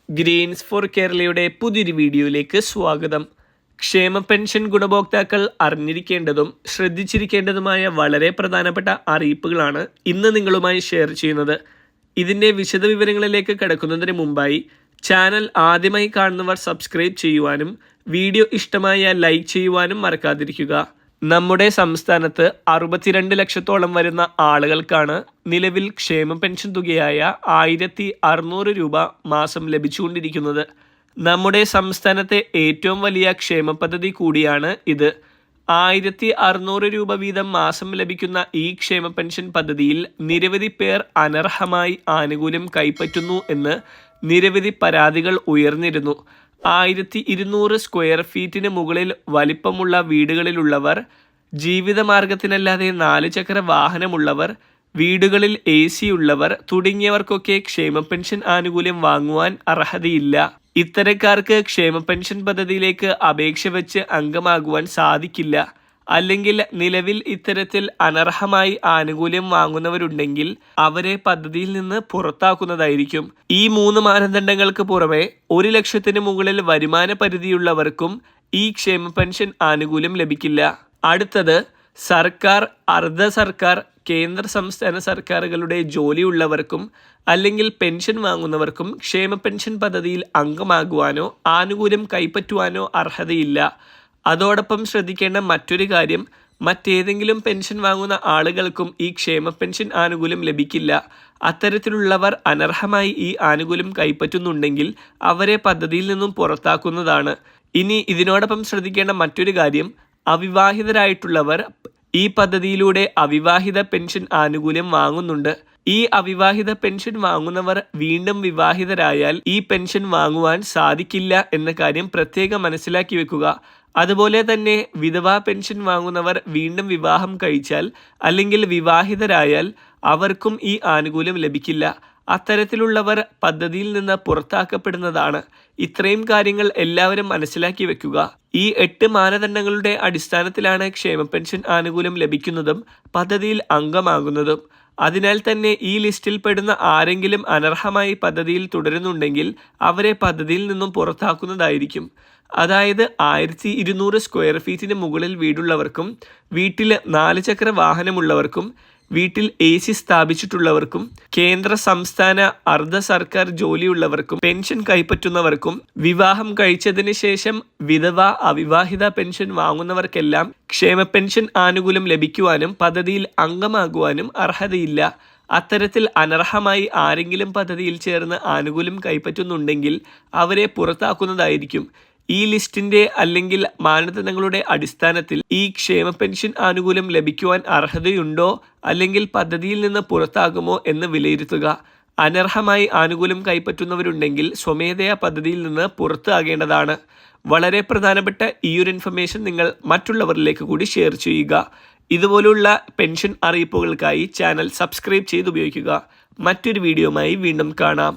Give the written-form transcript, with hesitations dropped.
Green's four കേരളയുടെ പുതിയൊരു വീഡിയോയിലേക്ക് സ്വാഗതം. ക്ഷേമ പെൻഷൻ ഗുണഭോക്താക്കൾ അറിഞ്ഞിരിക്കേണ്ടതും ശ്രദ്ധിച്ചിരിക്കേണ്ടതുമായ വളരെ പ്രധാനപ്പെട്ട അറിയിപ്പുകളാണ് ഇന്ന് നിങ്ങളുമായി ഷെയർ ചെയ്യുന്നത്. ഇതിൻ്റെ വിശദവിവരങ്ങളിലേക്ക് കടക്കുന്നതിന് മുമ്പായി ചാനൽ ആദ്യമായി കാണുന്നവർ സബ്സ്ക്രൈബ് ചെയ്യുവാനും വീഡിയോ ഇഷ്ടമായ ലൈക്ക് ചെയ്യുവാനും മറക്കാതിരിക്കുക. നമ്മുടെ സംസ്ഥാനത്ത് 62 ലക്ഷത്തോളം വരുന്ന ആളുകൾക്കാണ് നിലവിൽ ക്ഷേമ പെൻഷൻ തുകയായ 1600 രൂപ മാസം ലഭിച്ചുകൊണ്ടിരിക്കുന്നത്. നമ്മുടെ സംസ്ഥാനത്തെ ഏറ്റവും വലിയ ക്ഷേമ പദ്ധതി കൂടിയാണ് ഇത്. 1600 രൂപ വീതം മാസം ലഭിക്കുന്ന ഈ ക്ഷേമ പെൻഷൻ പദ്ധതിയിൽ നിരവധി പേർ അനർഹമായി ആനുകൂല്യം കൈപ്പറ്റുന്നു എന്ന് നിരവധി പരാതികൾ ഉയർന്നിരുന്നു. 1200 സ്ക്വയർ ഫീറ്റിന് മുകളിൽ വലിപ്പമുള്ള വീടുകളിലുള്ളവർ, ജീവിതമാർഗത്തിനല്ലാതെ 4 ചക്ര വാഹനമുള്ളവർ, വീടുകളിൽ AC ഉള്ളവർ തുടങ്ങിയവർക്കൊക്കെ ക്ഷേമ പെൻഷൻ ആനുകൂല്യം വാങ്ങുവാൻ അർഹതയില്ല. ഇത്തരക്കാർക്ക് ക്ഷേമ പെൻഷൻ പദ്ധതിയിലേക്ക് അപേക്ഷ വെച്ച് അംഗമാകുവാൻ സാധിക്കില്ല. അല്ലെങ്കിൽ നിലവിൽ ഇത്തരത്തിൽ അനർഹമായി ആനുകൂല്യം വാങ്ങുന്നവരുണ്ടെങ്കിൽ അവരെ പദ്ധതിയിൽ നിന്ന് പുറത്താക്കുന്നതായിരിക്കും. ഈ 3 മാനദണ്ഡങ്ങൾക്ക് പുറമെ 1 ലക്ഷത്തിന് മുകളിൽ വരുമാന പരിധിയുള്ളവർക്കും ഈ ക്ഷേമ പെൻഷൻ ആനുകൂല്യം ലഭിക്കില്ല. അടുത്തത് സർക്കാർ, അർദ്ധ സർക്കാർ, കേന്ദ്ര സംസ്ഥാന സർക്കാരുകളുടെ ജോലിയുള്ളവർക്കും അല്ലെങ്കിൽ പെൻഷൻ വാങ്ങുന്നവർക്കും ക്ഷേമ പെൻഷൻ പദ്ധതിയിൽ അംഗമാകുവാനോ ആനുകൂല്യം കൈപ്പറ്റുവാനോ അർഹതയില്ല. അതോടൊപ്പം ശ്രദ്ധിക്കേണ്ട മറ്റൊരു കാര്യം, മറ്റേതെങ്കിലും പെൻഷൻ വാങ്ങുന്ന ആളുകൾക്കും ഈ ക്ഷേമ പെൻഷൻ ആനുകൂല്യം ലഭിക്കില്ല. അത്തരത്തിലുള്ളവർ അനർഹമായി ഈ ആനുകൂല്യം കൈപ്പറ്റുന്നുണ്ടെങ്കിൽ അവരെ പദ്ധതിയിൽ നിന്നും പുറത്താക്കുന്നതാണ്. ഇനി ഇതിനോടൊപ്പം ശ്രദ്ധിക്കേണ്ട മറ്റൊരു കാര്യം, അവിവാഹിതരായിട്ടുള്ളവർ ഈ പദ്ധതിയിലൂടെ അവിവാഹിത പെൻഷൻ ആനുകൂല്യം വാങ്ങുന്നുണ്ട്. ഈ അവിവാഹിത പെൻഷൻ വാങ്ങുന്നവർ വീണ്ടും വിവാഹിതരായാൽ ഈ പെൻഷൻ വാങ്ങുവാൻ സാധിക്കില്ല എന്ന കാര്യം പ്രത്യേകം മനസ്സിലാക്കി വെക്കുക. അതുപോലെ തന്നെ വിധവാ പെൻഷൻ വാങ്ങുന്നവർ വീണ്ടും വിവാഹം കഴിച്ചാൽ അല്ലെങ്കിൽ വിവാഹിതരായാൽ അവർക്കും ഈ ആനുകൂല്യം ലഭിക്കില്ല. അത്തരത്തിലുള്ളവർ പദ്ധതിയിൽ നിന്ന് പുറത്താക്കപ്പെടുന്നതാണ്. ഇത്രയും കാര്യങ്ങൾ എല്ലാവരും മനസ്സിലാക്കി വെക്കുക. ഈ 8 മാനദണ്ഡങ്ങളുടെ അടിസ്ഥാനത്തിലാണ് ക്ഷേമ പെൻഷൻ ആനുകൂല്യം ലഭിക്കുന്നതും പദ്ധതിയിൽ അംഗമാകുന്നതും. അതിനാൽ തന്നെ ഈ ലിസ്റ്റിൽ പെടുന്ന ആരെങ്കിലും അനർഹമായി പദ്ധതിയിൽ തുടരുന്നുണ്ടെങ്കിൽ അവരെ പദ്ധതിയിൽ നിന്നും പുറത്താക്കുന്നതായിരിക്കും. അതായത് 1200 സ്ക്വയർ ഫീറ്റിന് മുകളിൽ വീടുള്ളവർക്കും, വീട്ടിൽ 4 ചക്ര വാഹനമുള്ളവർക്കും, വീട്ടിൽ AC സ്ഥാപിച്ചിട്ടുള്ളവർക്കും, കേന്ദ്ര സംസ്ഥാന അർദ്ധ സർക്കാർ ജോലിയുള്ളവർക്കും, പെൻഷൻ കൈപ്പറ്റുന്നവർക്കും, വിവാഹം കഴിച്ചതിന് ശേഷം വിധവ, അവിവാഹിത പെൻഷൻ വാങ്ങുന്നവർക്കെല്ലാം ക്ഷേമ പെൻഷൻ ആനുകൂല്യം ലഭിക്കുവാനും പദ്ധതിയിൽ അംഗമാകുവാനും അർഹതയില്ല. അത്തരത്തിൽ അനർഹമായി ആരെങ്കിലും പദ്ധതിയിൽ ചേർന്ന് ആനുകൂല്യം കൈപ്പറ്റുന്നുണ്ടെങ്കിൽ അവരെ പുറത്താക്കുന്നതായിരിക്കും. ഈ ലിസ്റ്റിന്റെ അല്ലെങ്കിൽ മാനദണ്ഡങ്ങളുടെ അടിസ്ഥാനത്തിൽ ഈ ക്ഷേമ പെൻഷൻ ആനുകൂല്യം ലഭിക്കുവാൻ അർഹതയുണ്ടോ അല്ലെങ്കിൽ പദ്ധതിയിൽ നിന്ന് പുറത്താകുമോ എന്ന് വിലയിരുത്തുക. അനർഹമായി ആനുകൂല്യം കൈപ്പറ്റുന്നവരുണ്ടെങ്കിൽ സ്വമേധയാ പദ്ധതിയിൽ നിന്ന് പുറത്താകേണ്ടതാണ്. വളരെ പ്രധാനപ്പെട്ട ഈ ഒരു ഇൻഫർമേഷൻ നിങ്ങൾ മറ്റുള്ളവരിലേക്ക് കൂടി ഷെയർ ചെയ്യുക. ഇതുപോലുള്ള പെൻഷൻ അറിയിപ്പുകൾക്കായി ചാനൽ സബ്സ്ക്രൈബ് ചെയ്ത് ഉപയോഗിക്കുക. മറ്റൊരു വീഡിയോയുമായി വീണ്ടും കാണാം.